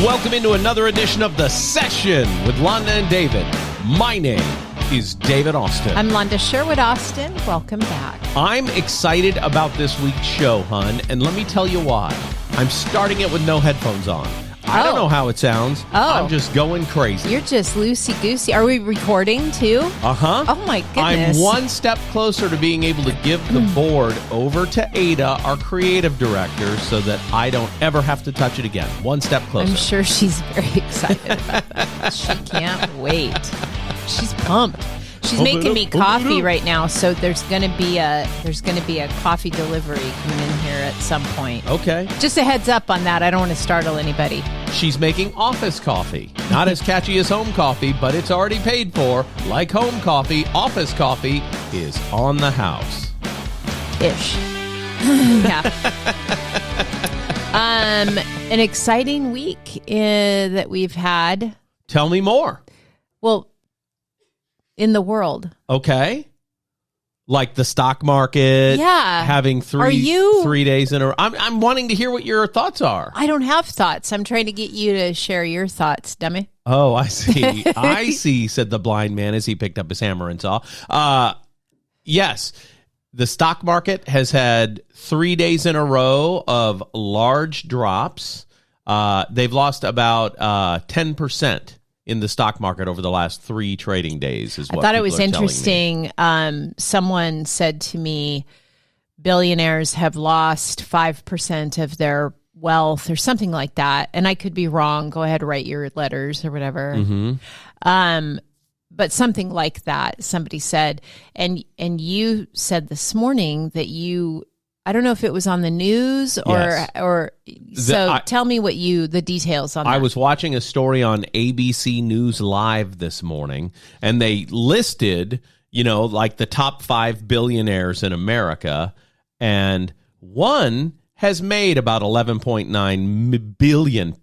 Welcome into another edition of The Session with Londa and David. My name is David Austin. I'm Londa Sherwood Austin. Welcome back. I'm excited about this week's show, hun, and let me tell you why. I'm starting it with no headphones on. I don't know how it sounds. I'm just going crazy. You're just loosey-goosey. Are we recording, too? Uh-huh. Oh, my goodness. I'm one step closer to being able to give the board over to Ada, our creative director, so that I don't ever have to touch it again. One step closer. I'm sure she's very excited about that. She can't wait. She's pumped. She's making me coffee right now, so there's going to be a coffee delivery coming in here at some point. Okay. Just a heads up on that. I don't want to startle anybody. She's making office coffee. Not as catchy as home coffee, but it's already paid for. Like home coffee, office coffee is on the house. Ish. Yeah. An exciting week that we've had. Tell me more. Well, in the world. Okay. Like the stock market. Yeah. Having 3 days in a row. I'm wanting to hear what your thoughts are. I don't have thoughts. I'm trying to get you to share your thoughts, dummy. Oh, I see. I see, said the blind man as he picked up his hammer and saw. Yes. The stock market has had 3 days in a row of large drops. They've lost about 10% in the stock market over the last 3 trading days. I thought it was interesting. Someone said to me, billionaires have lost 5% of their wealth or something like that. And I could be wrong. Go ahead, write your letters or whatever. Mm-hmm. But something like that, somebody said. And you said this morning that I don't know if it was on the news or tell me the details on that. I was watching a story on ABC News Live this morning, and they listed, like the top 5 billionaires in America, and one has made about 11.9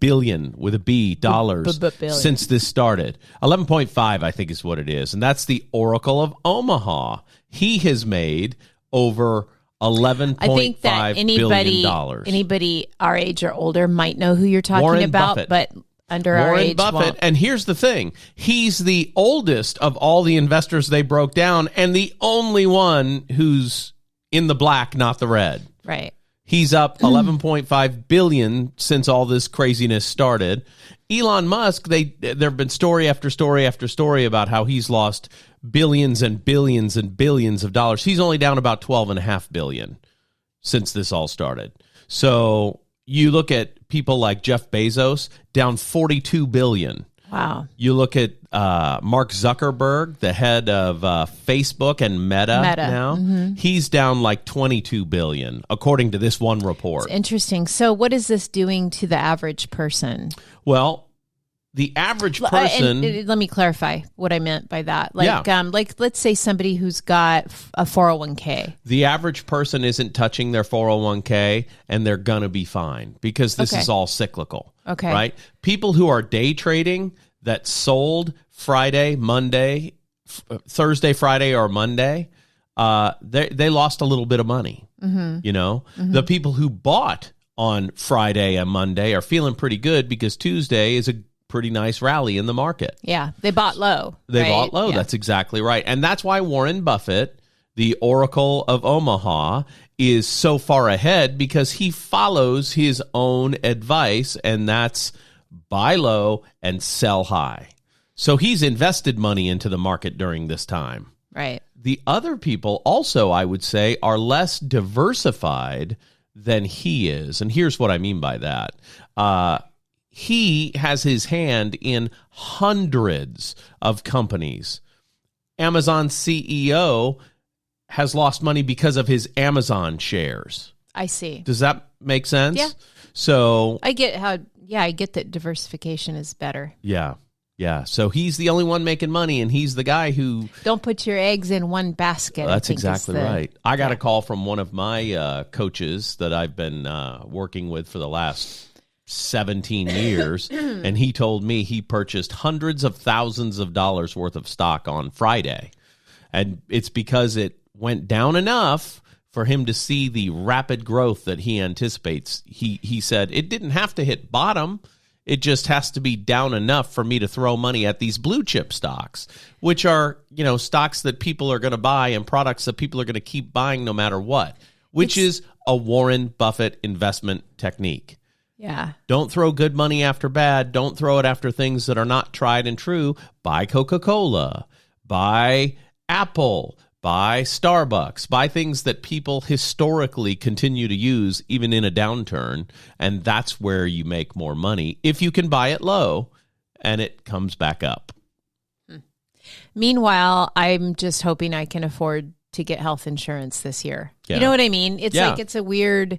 billion with a B dollars since this started. 11.5, I think, is what it is, and that's the Oracle of Omaha. He has made over $11.5 billion. Anybody our age or older might know who you're talking Warren about, Buffett. but our age won't. And here's the thing. He's the oldest of all the investors they broke down and the only one who's in the black, not the red. Right. He's up 11.5 billion since all this craziness started. Elon Musk, there have been story after story after story about how he's lost billions and billions and billions of dollars. He's only down about 12.5 billion since this all started. So you look at people like Jeff Bezos, down 42 billion. Wow. You look at Mark Zuckerberg, the head of Facebook and Meta now. Mm-hmm. He's down like 22 billion, according to this one report. It's interesting. So what is this doing to the average person? Well, the average person... let me clarify what I meant by that. Like let's say somebody who's got a 401k. The average person isn't touching their 401k, and they're going to be fine because this is all cyclical. Okay. Right? People who are day trading that sold Friday, Monday, Thursday, Friday, or Monday, they lost a little bit of money. Mm-hmm. Mm-hmm. The people who bought on Friday and Monday are feeling pretty good because Tuesday is a pretty nice rally in the market. Yeah, they bought low. They bought low. Yeah. That's exactly right. And that's why Warren Buffett, the Oracle of Omaha, is so far ahead because he follows his own advice, and that's buy low and sell high. So he's invested money into the market during this time. Right. The other people also, I would say, are less diversified than he is. And here's what I mean by that. He has his hand in hundreds of companies. Amazon CEO has lost money because of his Amazon shares. I see. Does that make sense? Yeah. So I get that diversification is better. Yeah. Yeah. So he's the only one making money, and he's the guy who... Don't put your eggs in one basket. That's exactly right. I got a call from one of my coaches that I've been working with for the last 17 years, and he told me he purchased hundreds of thousands of dollars worth of stock on Friday. And it's because it went down enough for him to see the rapid growth that he anticipates. He said it didn't have to hit bottom. It just has to be down enough for me to throw money at these blue chip stocks, which are, stocks that people are going to buy and products that people are going to keep buying no matter what, which is a Warren Buffett investment technique. Yeah. Don't throw good money after bad. Don't throw it after things that are not tried and true. Buy Coca-Cola, buy Apple, buy Starbucks, buy things that people historically continue to use even in a downturn, and that's where you make more money if you can buy it low and it comes back up. Meanwhile, I'm just hoping I can afford to get health insurance this year. Yeah. You know what I mean? It's like it's a weird,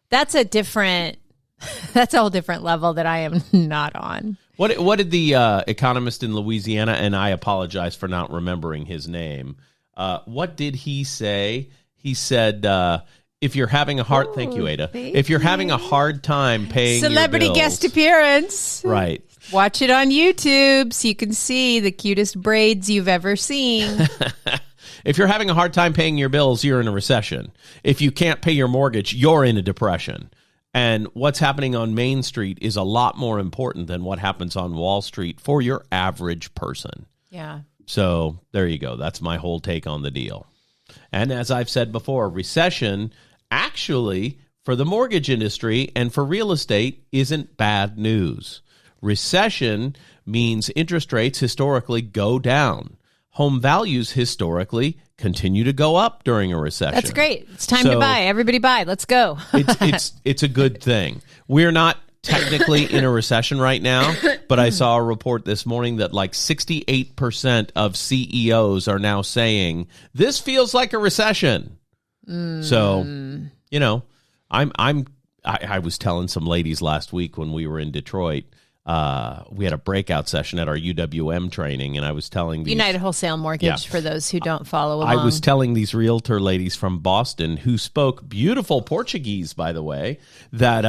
that's a whole different level that I am not on. What did the economist in Louisiana, and I apologize for not remembering his name, what did he say? He said, if you're having a hard, thank you, Ada. If you're having a hard time paying celebrity your bills, guest appearance, right? Watch it on YouTube so you can see the cutest braids you've ever seen. If you're having a hard time paying your bills, you're in a recession. If you can't pay your mortgage, you're in a depression. And what's happening on Main Street is a lot more important than what happens on Wall Street for your average person. Yeah. So there you go. That's my whole take on the deal. And as I've said before, recession actually for the mortgage industry and for real estate isn't bad news. Recession means interest rates historically go down. Home values historically continue to go up during a recession. That's great. It's time to buy. Everybody buy. Let's go. It's a good thing. We're not technically in a recession right now, but I saw a report this morning that like 68% of CEOs are now saying this feels like a recession. So, I was telling some ladies last week when we were in Detroit, we had a breakout session at our UWM training, and I was telling these, United Wholesale Mortgage, for those who don't follow along. I was telling these realtor ladies from Boston who spoke beautiful Portuguese, by the way, that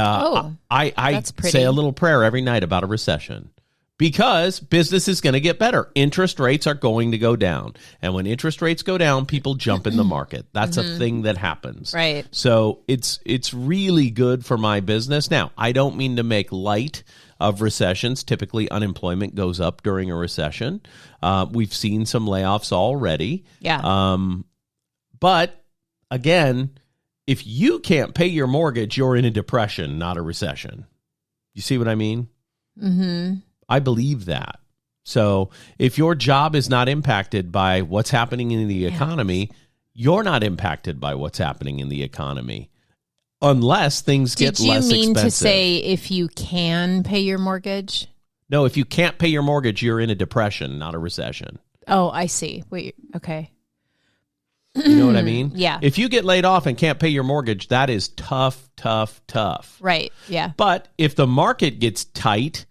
I say a little prayer every night about a recession. Because business is going to get better. Interest rates are going to go down. And when interest rates go down, people jump in the market. That's a thing that happens. Right. So it's really good for my business. Now, I don't mean to make light of recessions. Typically, unemployment goes up during a recession. We've seen some layoffs already. Yeah. But, again, if you can't pay your mortgage, you're in a depression, not a recession. You see what I mean? Mm-hmm. I believe that. So if your job is not impacted by what's happening in the economy, you're not impacted by what's happening in the economy unless things get less expensive. Did you mean to say if you can pay your mortgage? No, if you can't pay your mortgage, you're in a depression, not a recession. Oh, I see. Wait, okay. You know what I mean? Yeah. If you get laid off and can't pay your mortgage, that is tough, tough, tough. Right, yeah. But if the market gets tight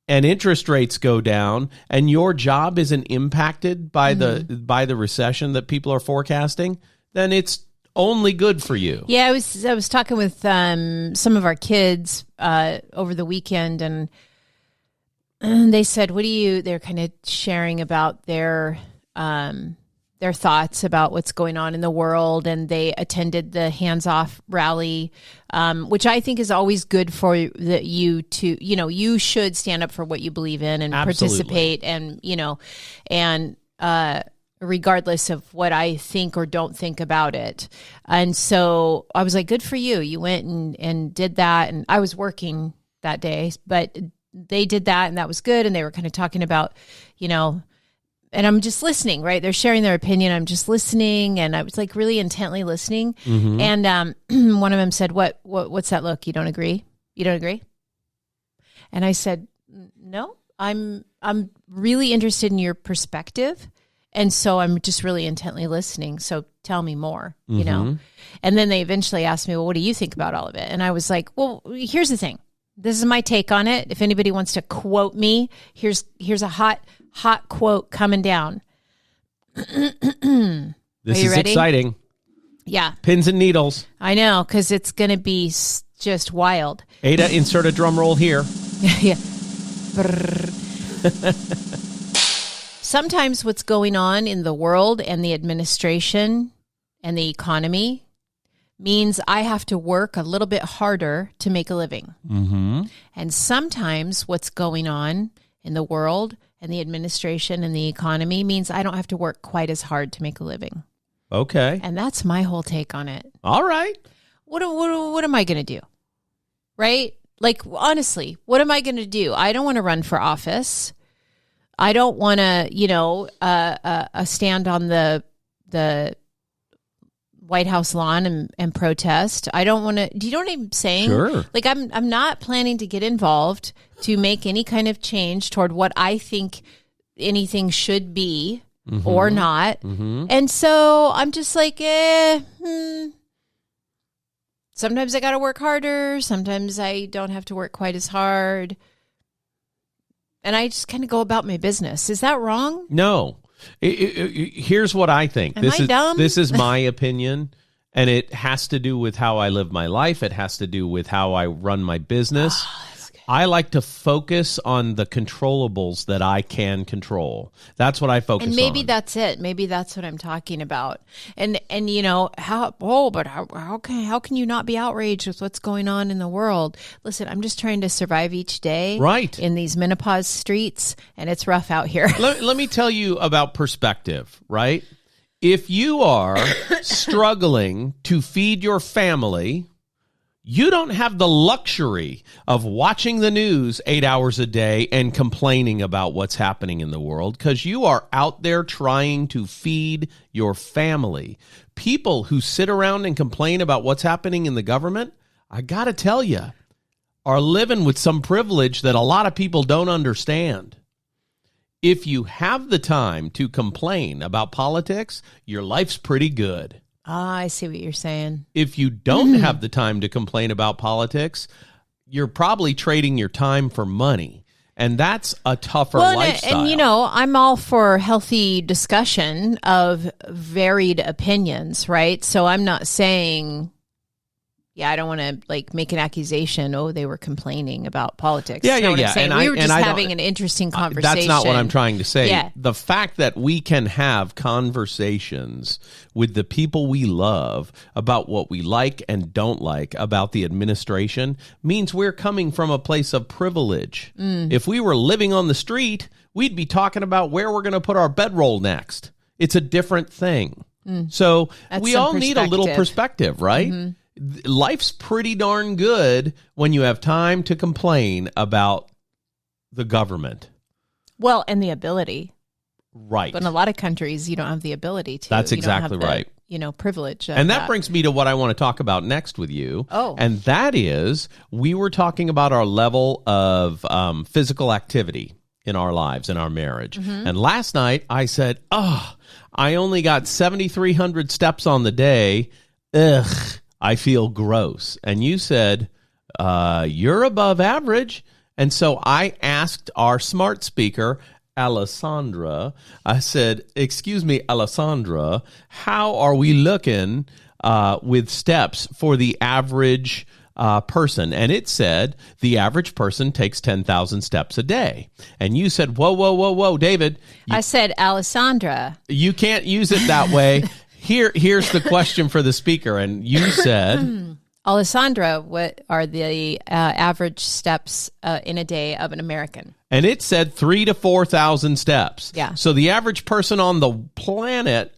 and interest rates go down, and your job isn't impacted by the recession that people are forecasting, then it's only good for you. Yeah, I was talking with some of our kids over the weekend, and they said, they're kind of sharing about their thoughts about what's going on in the world, and they attended the Hands Off rally, which I think is always good for you to, you should stand up for what you believe in and participate, and, regardless of what I think or don't think about it. And so I was like, good for you. You went and did that. And I was working that day, but they did that, and that was good. And they were kind of talking about, and I'm just listening, right? They're sharing their opinion. I'm just listening, and I was like really intently listening. Mm-hmm. And one of them said, "What's that look? You don't agree? You don't agree?" And I said, "No, I'm really interested in your perspective, and so I'm just really intently listening. So tell me more, Mm-hmm. And then they eventually asked me, "Well, what do you think about all of it?" And I was like, "Well, here's the thing. This is my take on it. If anybody wants to quote me, here's a hot quote coming down." This is ready? Exciting. Yeah. Pins and needles. I know, because it's going to be just wild. Ada, insert a drum roll here. Yeah. Sometimes what's going on in the world and the administration and the economy means I have to work a little bit harder to make a living. Mm-hmm. And sometimes what's going on in the world and the administration and the economy means I don't have to work quite as hard to make a living. Okay. And that's my whole take on it. All right. What am I going to do? Right? Like, honestly, what am I going to do? I don't want to run for office. I don't want to, stand on the White House lawn and protest. I don't want to. Do you know what I'm saying? Sure. Like, I'm not planning to get involved to make any kind of change toward what I think anything should be or not. Mm-hmm. And so I'm just like, Sometimes I got to work harder. Sometimes I don't have to work quite as hard. And I just kind of go about my business. Is that wrong? No. Here's what I think. Am I dumb? This is my opinion, and it has to do with how I live my life. It has to do with how I run my business. That's good. I like to focus on the controllables that I can control. That's what I focus on. And maybe that's it. Maybe that's what I'm talking about. And how can you not be outraged with what's going on in the world? Listen, I'm just trying to survive each day. Right. In these menopause streets, and it's rough out here. Let me tell you about perspective, right? If you are struggling to feed your family, you don't have the luxury of watching the news 8 hours a day and complaining about what's happening in the world, because you are out there trying to feed your family. People who sit around and complain about what's happening in the government, I got to tell you, are living with some privilege that a lot of people don't understand. If you have the time to complain about politics, your life's pretty good. I see what you're saying. If you don't have the time to complain about politics, you're probably trading your time for money. And that's a tougher lifestyle. And, I'm all for healthy discussion of varied opinions, right? So I'm not saying, I don't want to make an accusation. Oh, they were complaining about politics. Yeah. We were just having an interesting conversation. That's not what I'm trying to say. Yeah. The fact that we can have conversations with the people we love about what we like and don't like about the administration means we're coming from a place of privilege. If we were living on the street, we'd be talking about where we're going to put our bedroll next. It's a different thing. So we all need a little perspective, right? Mm-hmm. Life's pretty darn good when you have time to complain about the government. Well, and the ability. Right. But in a lot of countries, you don't have the ability to. That's you exactly don't have right. Privilege. And that brings me to what I want to talk about next with you. Oh. And that is, we were talking about our level of physical activity in our lives, in our marriage. Mm-hmm. And last night I said, I only got 7,300 steps on the day. Ugh. I feel gross. And you said, you're above average. And so I asked our smart speaker, Alessandra, I said, excuse me, Alessandra, how are we looking with steps for the average person? And it said the average person takes 10,000 steps a day. And you said, whoa, David. I said, Alessandra. You can't use it that way. Here's the question for the speaker, and you said, Alessandra, what are the average steps in a day of an American? And it said 3,000 to 4,000 steps. Yeah. So the average person on the planet,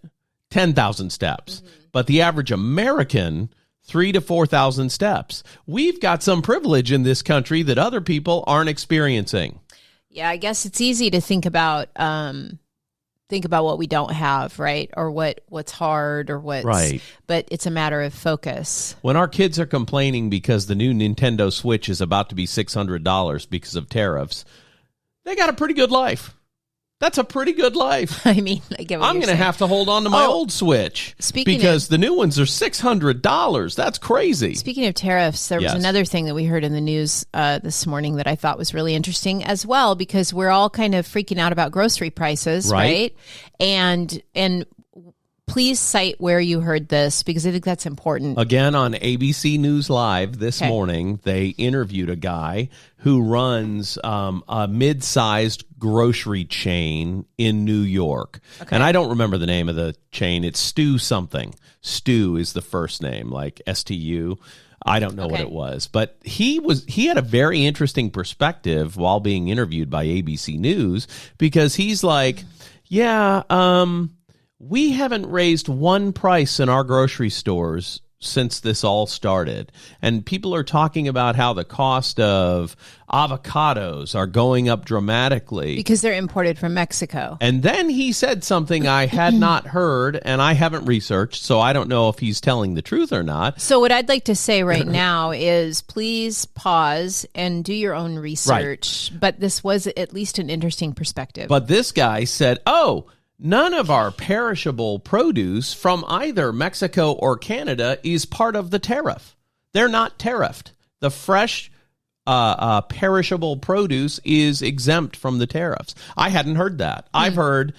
10,000 steps. Mm-hmm. But the average American, 3,000 to 4,000 steps. We've got some privilege in this country that other people aren't experiencing. Yeah, I guess it's easy to think about what we don't have, right? Or what's hard or what's right. But it's a matter of focus. When our kids are complaining because the new Nintendo Switch is about to be $600 because of tariffs, they got a pretty good life. That's a pretty good life. I mean, I get what I'm you're going to have to hold on to my old Switch because the new ones are $600. That's crazy. Speaking of tariffs, there was another thing that we heard in the news this morning that I thought was really interesting as well, because we're all kind of freaking out about grocery prices, right? And please cite where you heard this, because I think that's important. Again, on ABC News Live this morning, they interviewed a guy who runs a mid-sized grocery chain in New York. Okay. And I don't remember the name of the chain. It's Stu something. Stu is the first name, like STU. I don't know what it was. But he had a very interesting perspective while being interviewed by ABC News, because he's like, we haven't raised one price in our grocery stores since this all started. And people are talking about how the cost of avocados are going up dramatically. Because they're imported from Mexico. And then he said something I had not heard, and I haven't researched, so I don't know if he's telling the truth or not. So what I'd like to say right now is please pause and do your own research. Right. But this was at least an interesting perspective. But this guy said, none of our perishable produce from either Mexico or Canada is part of the tariff. They're not tariffed. The fresh perishable produce is exempt from the tariffs. I hadn't heard that. I've heard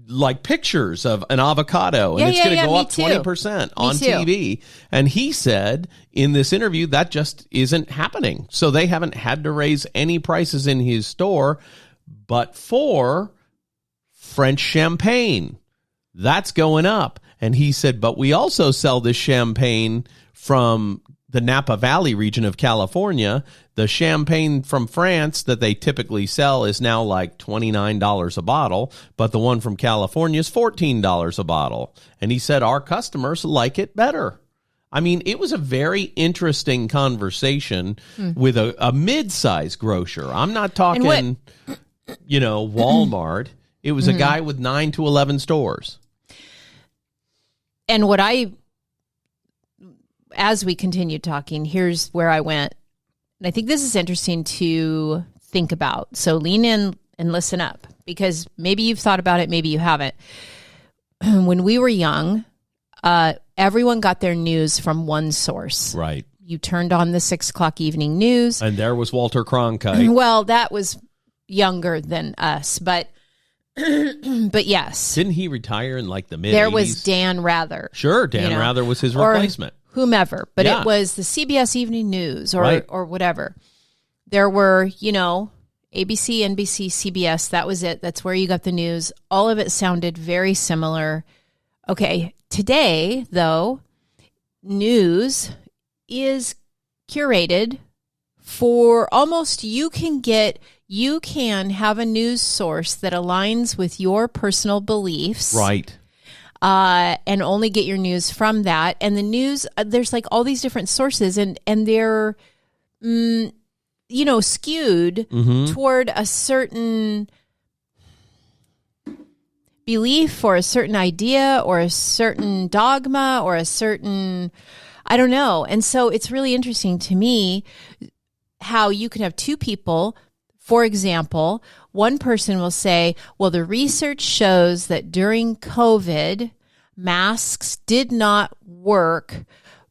like pictures of an avocado and it's going to go up 20% on TV. And he said in this interview that just isn't happening. So they haven't had to raise any prices in his store, but for French champagne, that's going up. And he said, but we also sell this champagne from the Napa Valley region of California. The champagne from France that they typically sell is now like $29 a bottle, but the one from California is $14 a bottle. And he said, our customers like it better. I mean, it was a very interesting conversation with a mid-size grocer. I'm not talking, Walmart. It was a guy with 9 to 11 stores. And as we continued talking, here's where I went. And I think this is interesting to think about. So lean in and listen up, because maybe you've thought about it, maybe you haven't. When we were young, everyone got their news from one source. Right. You turned on the 6 o'clock evening news. And there was Walter Cronkite. Well, that was younger than us, but yes. Didn't he retire in like the mid-80s? There was Dan Rather. Sure, Dan Rather was his replacement. Whomever, but it was the CBS Evening News or whatever. There were, ABC, NBC, CBS, that was it. That's where you got the news. All of it sounded very similar. Okay, today, though, news is curated for almost you can have a news source that aligns with your personal beliefs. Right. And only get your news from that. And the news, there's like all these different sources and they're, skewed toward a certain belief or a certain idea or a certain dogma or a certain, I don't know. And so it's really interesting to me how you can have two people. For example, one person will say, well, the research shows that during COVID, masks did not work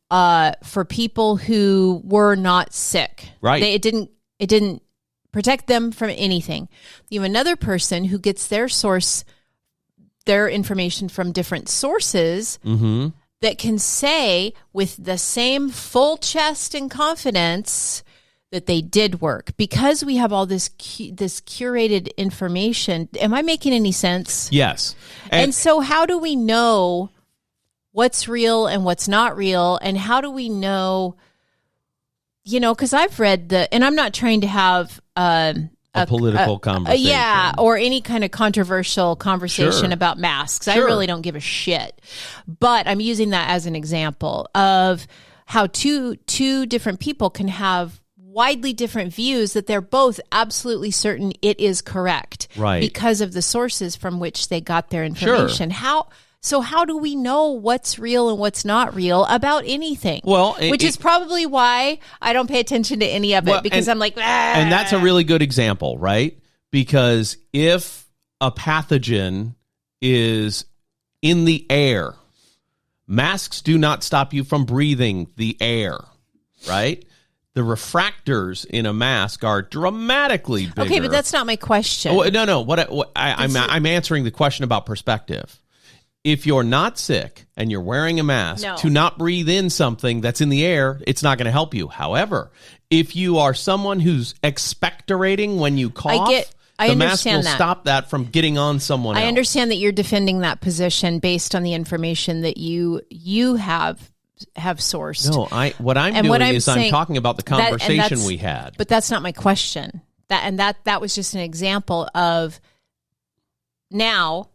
for people who were not sick. Right. It didn't protect them from anything. You have another person who gets their information from different sources that can say with the same full chest and confidence that they did work, because we have all this curated information. Am I making any sense? Yes. And so how do we know what's real and what's not real? And how do we know, because I've read and I'm not trying to have a political conversation. Or any kind of controversial conversation about masks. Sure. I really don't give a shit. But I'm using that as an example of how two different people can have widely different views that they're both absolutely certain it is correct, right? Because of the sources from which they got their information. Sure. How do we know what's real and what's not real about anything? Well, which is probably why I don't pay attention to any of it, because I'm like, and that's a really good example, right? Because if a pathogen is in the air, masks do not stop you from breathing the air, right? The refractors in a mask are dramatically bigger. Okay, but that's not my question. Oh, no. I'm answering the question about perspective. if you're not sick and you're wearing a mask, No. to not breathe in something that's in the air, it's not going to help you. However, if you are someone who's expectorating when you cough, the mask will stop that from getting on someone else. I understand that you're defending that position based on the information that you have sourced. No, what I'm talking about the conversation we had. But that's not my question. That was just an example of now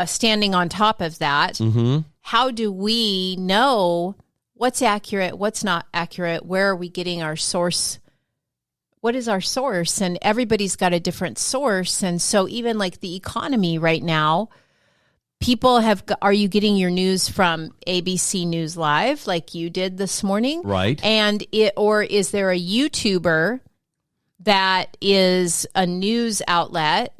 standing on top of that. Mm-hmm. How do we know what's accurate, what's not accurate? Where are we getting our source? What is our source? And everybody's got a different source. And so even like the economy right now, are you getting your news from ABC News Live like you did this morning? Right. Or is there a YouTuber that is a news outlet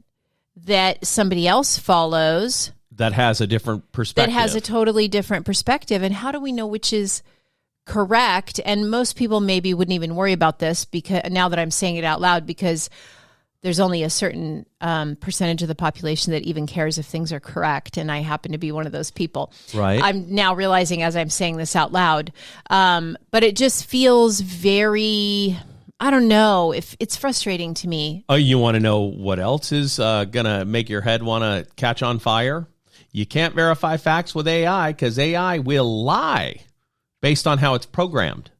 that somebody else follows that has a different perspective? That has a totally different perspective. And how do we know which is correct? And most people maybe wouldn't even worry about this because now that I'm saying it out loud, because there's only a certain percentage of the population that even cares if things are correct. And I happen to be one of those people. Right. I'm now realizing as I'm saying this out loud. But it just feels very, I don't know, if it's frustrating to me. Oh, you want to know what else is going to make your head want to catch on fire? You can't verify facts with AI because AI will lie based on how it's programmed.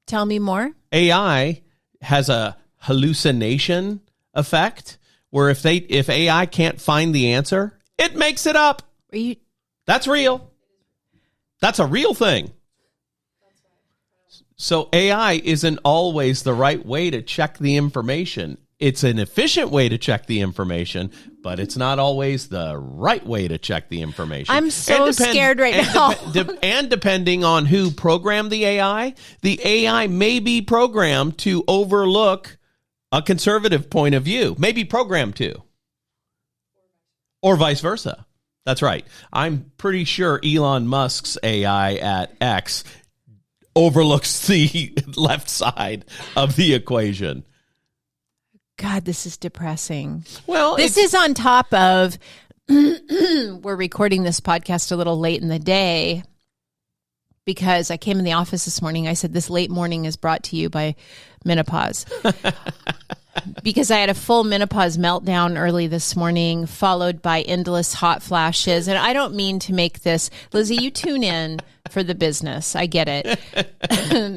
Tell me more. AI has a hallucination effect where if AI can't find the answer, it makes it up. That's real. That's a real thing. So AI isn't always the right way to check the information. It's an efficient way to check the information, but it's not always the right way to check the information. I'm so scared right now. And depending on who programmed the AI may be programmed to overlook a conservative point of view, maybe programmed to, or vice versa. That's right. I'm pretty sure Elon Musk's AI at X overlooks the left side of the equation. God, this is depressing. Well, this is on top of we're recording this podcast a little late in the day because I came in the office this morning. I said this late morning is brought to you by menopause. Because I had a full menopause meltdown early this morning, followed by endless hot flashes. And I don't mean to make this, Lizzie, you tune in for the business. I get it.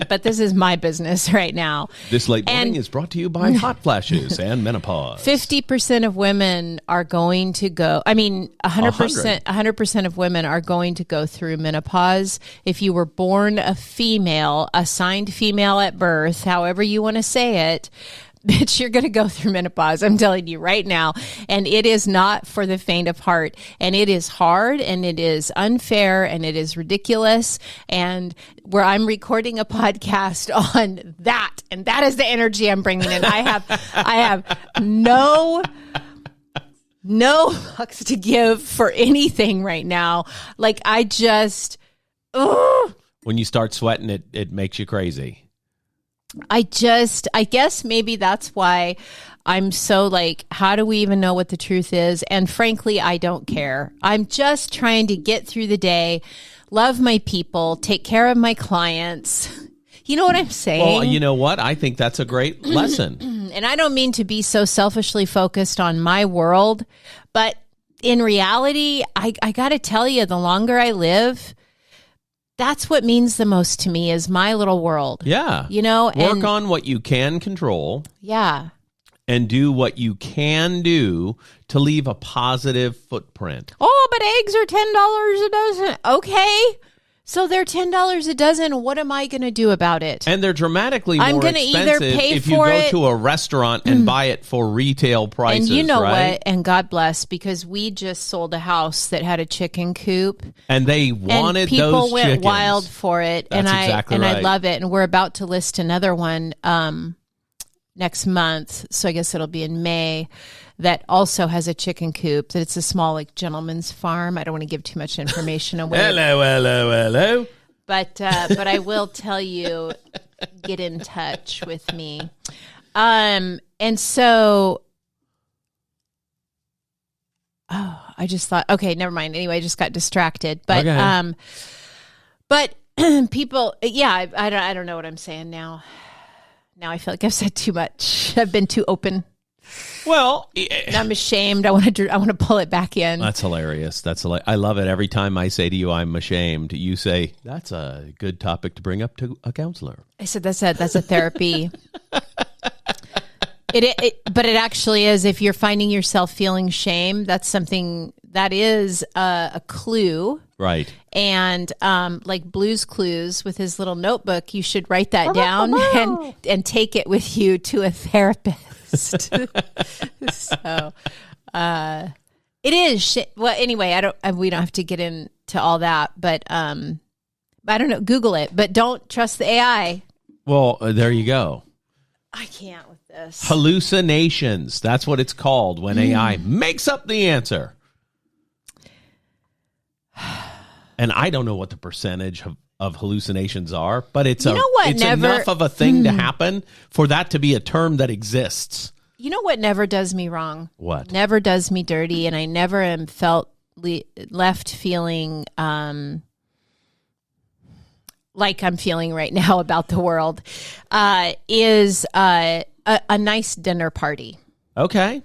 But this is my business right now. This late morning is brought to you by hot flashes and menopause. 50% of women are going to go, 100% of women are going to go through menopause. If you were born a female, assigned female at birth, however you want to say it, bitch, you're going to go through menopause. I'm telling you right now. And it is not for the faint of heart. And it is hard and it is unfair and it is ridiculous. And where I'm recording a podcast on that, and that is the energy I'm bringing in. I have no fucks to give for anything right now. Like I just, when you start sweating, it makes you crazy. I guess maybe that's why I'm so like, how do we even know what the truth is? And frankly, I don't care. I'm just trying to get through the day, love my people, take care of my clients. You know what I'm saying? Well, you know what? I think that's a great lesson. And I don't mean to be so selfishly focused on my world, but in reality, I got to tell you, the longer I live, that's what means the most to me is my little world. Yeah. You know, work on what you can control. Yeah. And do what you can do to leave a positive footprint. Oh, but eggs are $10 a dozen. Okay. So they're $10 a dozen. What am I going to do about it? And they're dramatically more expensive either pay if you for go it, to a restaurant and buy it for retail prices. And you know right? what? And God bless, because we just sold a house that had a chicken coop. And they wanted and people those went chickens. wild for it. That's exactly right. I love it. And we're about to list another one next month. So I guess it'll be in May. That also has a chicken coop. That it's a small, like, gentleman's farm. I don't want to give too much information away. Hello. But I will tell you, get in touch with me. And so I just thought, okay, never mind. Anyway, I just got distracted. But, Okay. but people, yeah, I don't know what I'm saying now. Now I feel like I've said too much. I've been too open. Well, And I'm ashamed. I want to pull it back in. That's hilarious. I love it. Every time I say to you, I'm ashamed, you say, that's a good topic to bring up to a counselor. I said, that's a therapy. But it actually is. If you're finding yourself feeling shame, that's something that is a clue. Right. And like Blue's Clues with his little notebook, you should write that down and take it with you to a therapist. So it is. Well, anyway, we don't have to get into all that, but I don't know. Google it, but don't trust the AI. Well, there you go. I can't with this. Hallucinations. That's what it's called when AI makes up the answer. And I don't know what the percentage of hallucinations are, but it's enough of a thing to happen for that to be a term that exists. You know what never does me wrong? What? Never does me dirty, and I never am left feeling like I'm feeling right now about the world, is a nice dinner party. Okay.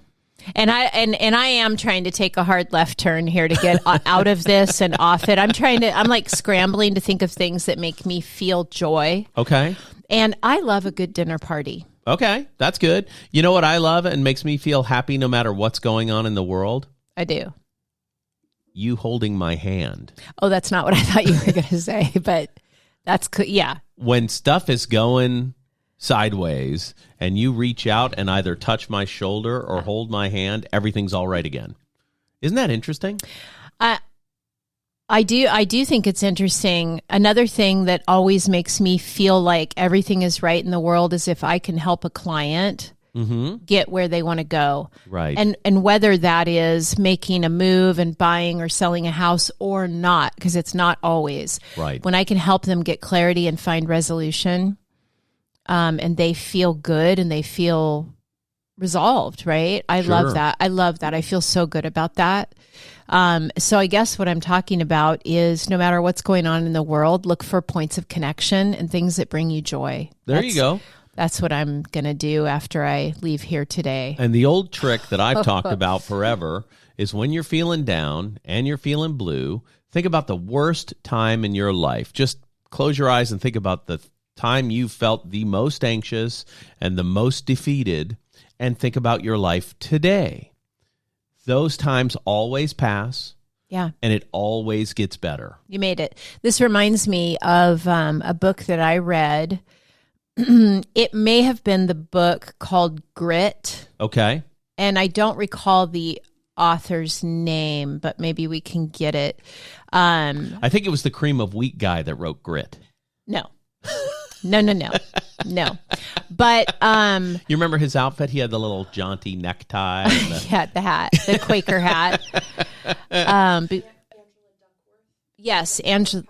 And I am trying to take a hard left turn here to get out of this and off it. I'm like scrambling to think of things that make me feel joy. Okay. And I love a good dinner party. Okay. That's good. You know what I love and makes me feel happy no matter what's going on in the world? I do. You holding my hand. Oh, that's not what I thought you were going to say, but that's cool. Yeah. When stuff is going sideways and you reach out and either touch my shoulder or hold my hand, everything's all right again. Isn't that interesting? I do think it's interesting. Another thing that always makes me feel like everything is right in the world is if I can help a client get where they want to go. Right. And whether that is making a move and buying or selling a house or not, because it's not always. Right. When I can help them get clarity and find resolution, and they feel good and they feel resolved, right? I love that. I feel so good about that. So I guess what I'm talking about is no matter what's going on in the world, look for points of connection and things that bring you joy. There you go. That's what I'm going to do after I leave here today. And the old trick that I've talked about forever is when you're feeling down and you're feeling blue, think about the worst time in your life. Just close your eyes and think about the time you felt the most anxious and the most defeated, and think about your life today. Those times always pass. Yeah. And it always gets better. You made it. This reminds me of a book that I read. It may have been the book called Grit. Okay. And I don't recall the author's name, but maybe we can get it. I think it was the cream of wheat guy that wrote Grit. No. But you remember his outfit? He had the little jaunty necktie. And the hat, the Quaker hat. Yes, Angela.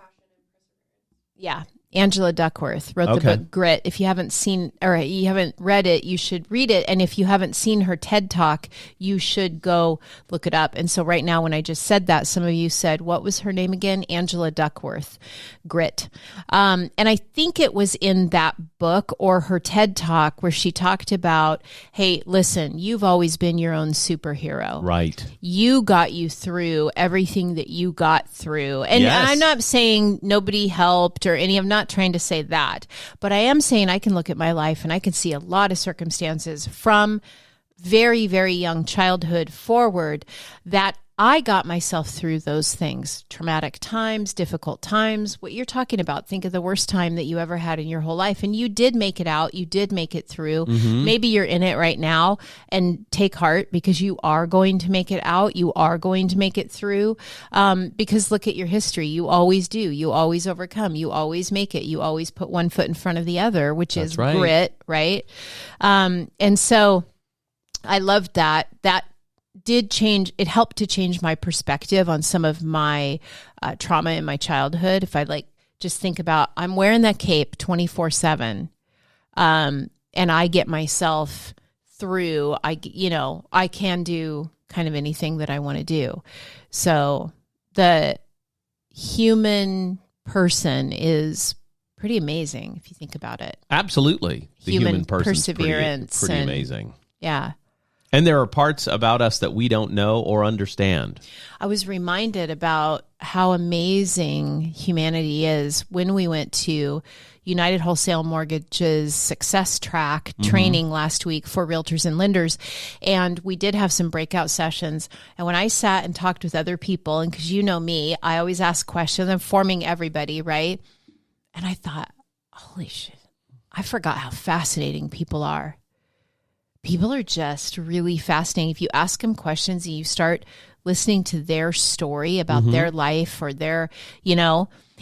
Yeah. Angela Duckworth wrote the book Grit. If you haven't seen or you haven't read it, you should read it. And if you haven't seen her TED Talk, you should go look it up. And so right now, when I just said that, some of you said, what was her name again? Angela Duckworth, Grit. And I think it was in that book or her TED Talk where she talked about, hey, listen, you've always been your own superhero. Right. You got you through everything that you got through. And Yes. I'm not saying nobody helped or I'm not trying to say that, but I am saying I can look at my life and I can see a lot of circumstances from very, very young childhood forward that I got myself through those things, traumatic times, difficult times, what you're talking about. Think of the worst time that you ever had in your whole life. And you did make it out. You did make it through. Maybe you're in it right now, and take heart because you are going to make it out. You are going to make it through because look at your history. You always do. You always overcome. You always make it. You always put one foot in front of the other, which That's is right. grit, right? And so I loved that. That it helped to change my perspective on some of my trauma in my childhood. If I just think about, I'm wearing that cape 24/7, and I get myself through, I can do kind of anything that I want to do. So the human person is pretty amazing if you think about it. Absolutely. The human person's perseverance pretty and amazing. Yeah. And there are parts about us that we don't know or understand. I was reminded about how amazing humanity is when we went to United Wholesale Mortgage's Success Track training last week for realtors and lenders. And we did have some breakout sessions. And when I sat and talked with other people, and because you know me, I always ask questions. I'm forming everybody, right? And I thought, holy shit, I forgot how fascinating people are. People are just really fascinating. If you ask them questions and you start listening to their story about their life or their,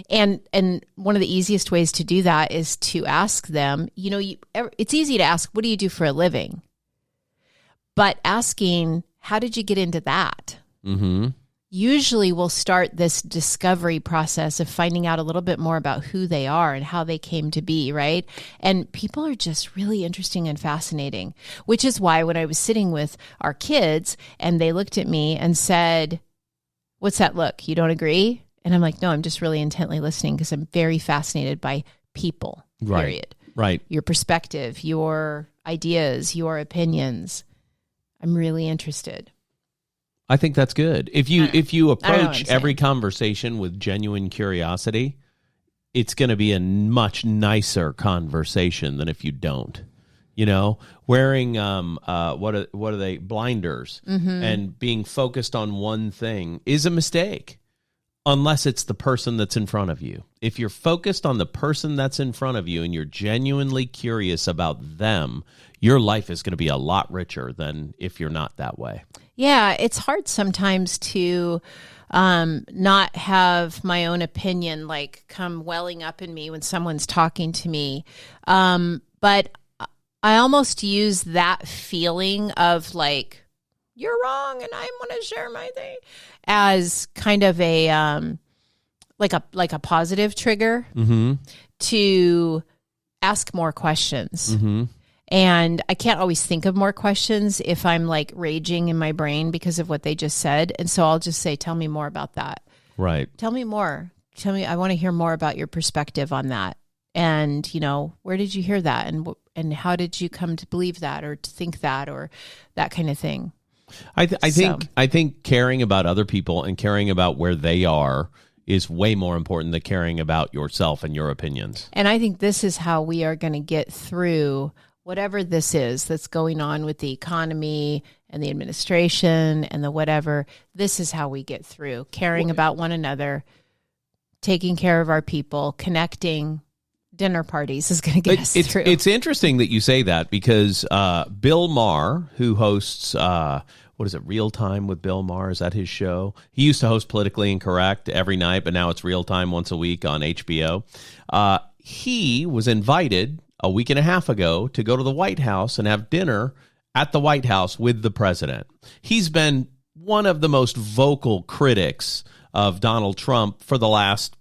and one of the easiest ways to do that is to ask them, it's easy to ask, what do you do for a living? But asking, how did you get into that? Usually we'll start this discovery process of finding out a little bit more about who they are and how they came to be, right? And people are just really interesting and fascinating, which is why when I was sitting with our kids and they looked at me and said, what's that look? You don't agree? And I'm like, no, I'm just really intently listening because I'm very fascinated by people, period. Right. Your perspective, your ideas, your opinions. I'm really interested. I think that's good. If you approach every conversation with genuine curiosity, it's going to be a much nicer conversation than if you don't. Wearing what are they, blinders and being focused on one thing is a mistake unless it's the person that's in front of you. If you're focused on the person that's in front of you and you're genuinely curious about them, your life is going to be a lot richer than if you're not that way. Yeah, it's hard sometimes to not have my own opinion come welling up in me when someone's talking to me. But I almost use that feeling of you're wrong and I want to share my thing as kind of a like a positive trigger to ask more questions. And I can't always think of more questions if I'm raging in my brain because of what they just said. And so I'll just say, tell me more about that. Right. Tell me more. I want to hear more about your perspective on that. And, where did you hear that? And how did you come to believe that or to think that or that kind of thing? I think caring about other people and caring about where they are is way more important than caring about yourself and your opinions. And I think this is how we are going to get through whatever this is that's going on with the economy and the administration and the whatever. This is how we get through caring about one another, taking care of our people, connecting. Dinner parties is going to get us through. It's interesting that you say that because Bill Maher, who hosts, Real Time with Bill Maher? Is that his show? He used to host Politically Incorrect every night, but now it's Real Time once a week on HBO. He was invited a week and a half ago to go to the White House and have dinner at the White House with the president. He's been one of the most vocal critics of Donald Trump for the last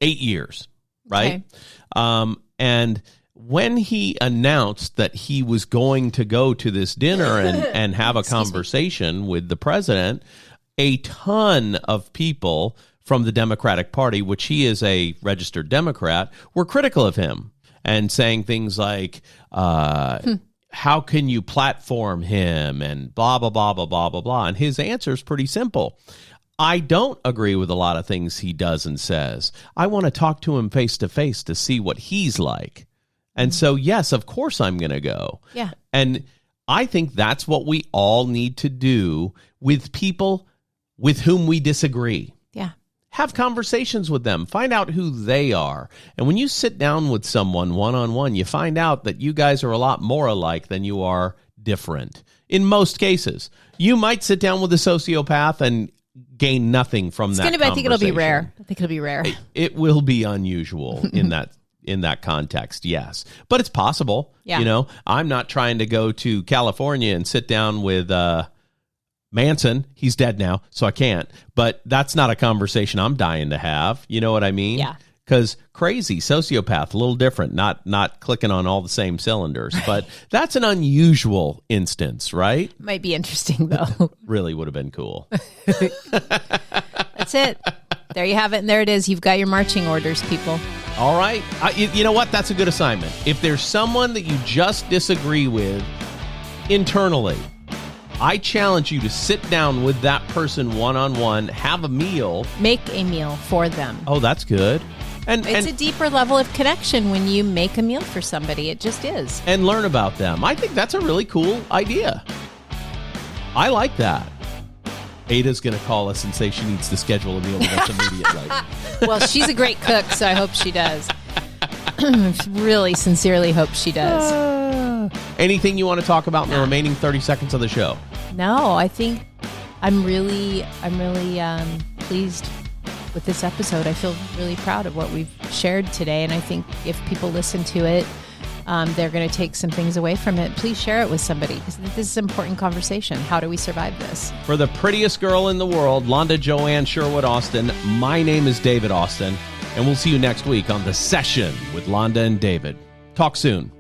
8 years, right? Okay. And when he announced that he was going to go to this dinner and have a conversation with the president, a ton of people from the Democratic Party, which he is a registered Democrat, were critical of him and saying things like, how can you platform him and blah, blah, blah, blah, blah, blah, blah. And his answer is pretty simple. I don't agree with a lot of things he does and says. I want to talk to him face to face to see what he's like. And so, yes, of course I'm going to go. Yeah. And I think that's what we all need to do with people with whom we disagree. Yeah. Have conversations with them. Find out who they are. And when you sit down with someone one-on-one, you find out that you guys are a lot more alike than you are different. In most cases, you might sit down with a sociopath and gain nothing from that conversation. I think it'll be rare. It will be unusual in that context, yes. But it's possible. Yeah. I'm not trying to go to California and sit down with Manson. He's dead now, so I can't. But that's not a conversation I'm dying to have. You know what I mean? Yeah. Because crazy, sociopath, a little different, not clicking on all the same cylinders. But that's an unusual instance, right? Might be interesting, though. Really would have been cool. That's it. There you have it, and there it is. You've got your marching orders, people. All right. You know what? That's a good assignment. If there's someone that you just disagree with internally, I challenge you to sit down with that person one-on-one, have a meal. Make a meal for them. Oh, that's good. And it's a deeper level of connection when you make a meal for somebody. It just is. And learn about them. I think that's a really cool idea. I like that. Ada's going to call us and say she needs to schedule a meal with us immediately. Well, she's a great cook, so I hope she does. Really sincerely hope she does. Anything you want to talk about in the remaining 30 seconds of the show? No, I think I'm really pleased with this episode. I feel really proud of what we've shared today, and I think if people listen to it, they're going to take some things away from it. Please share it with somebody, because this is an important conversation. How do we survive this? For the prettiest girl in the world, Londa Joanne Sherwood Austin, my name is David Austin, and we'll see you next week on The Session with Londa and David. Talk soon.